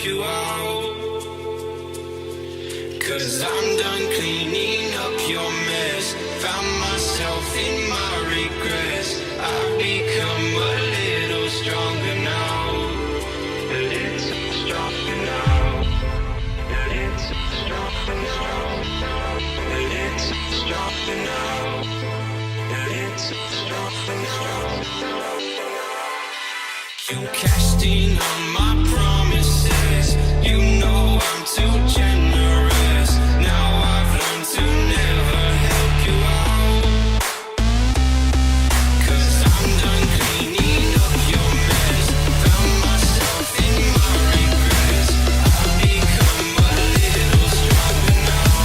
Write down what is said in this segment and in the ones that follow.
you out. 'Cause I'm done cleaning up your mess. Found myself in my regrets. I've become a little stronger now. A little stronger now. A little stronger now. A little stronger now. A little stronger now. You cashed in on my promises. You know I'm too generous. Now I've learned to never help you out. 'Cause I'm done cleaning up your mess. Found myself in my regrets. I've become a little stronger now.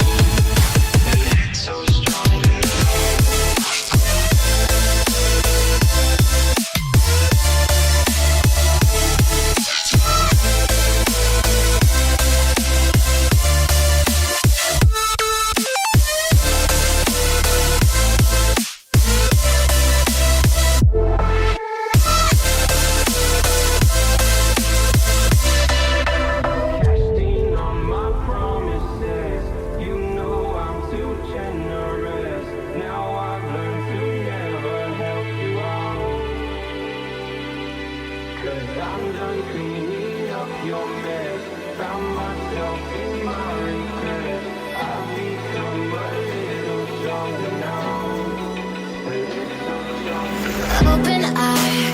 A little stronger now. Open eye,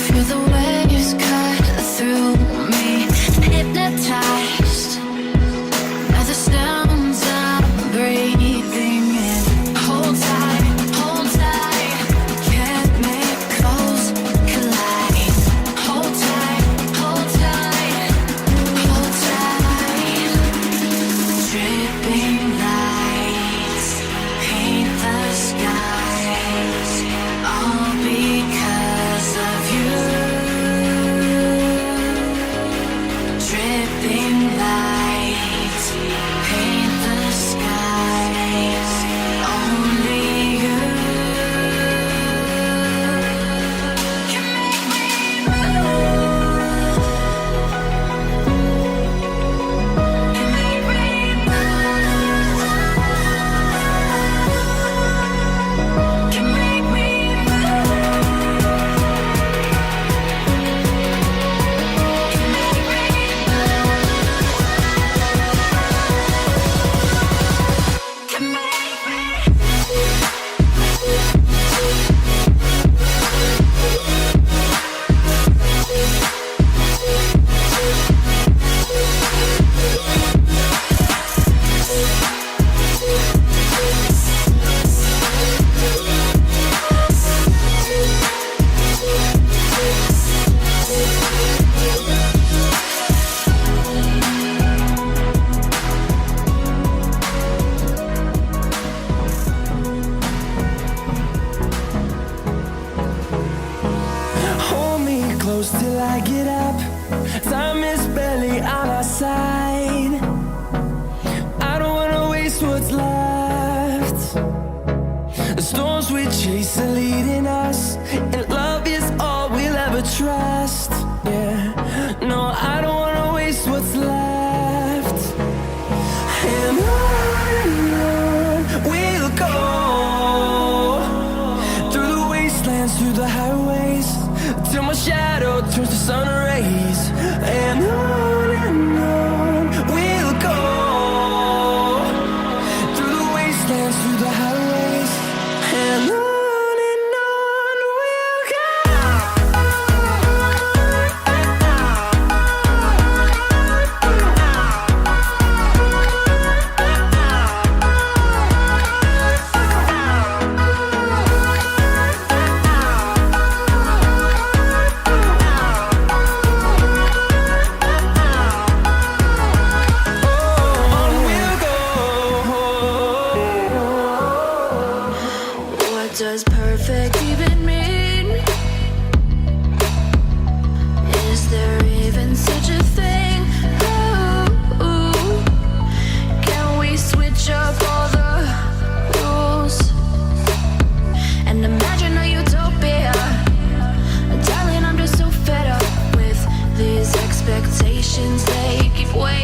feel the waves cut through me. Hypnotized by the sounds I'm breathing in. Hold tight, chemicals collide. Hold tight, hold tight, hold tight. Dripping lights paint the skies, all because of you. Dripping lights paint the skies, only you can make me move. Can make me move. Can make me Hold me close till I get up. Time is barely on our side. I don't wanna waste what's left. The storms we chase are leading us, and love is all we'll ever trust. Yeah, no, I don't wanna waste what's left. And on we'll go, through the wastelands, through the highways, till my shadow turns to sun rays. And on we'll go, through the wastelands, through the highways, and on way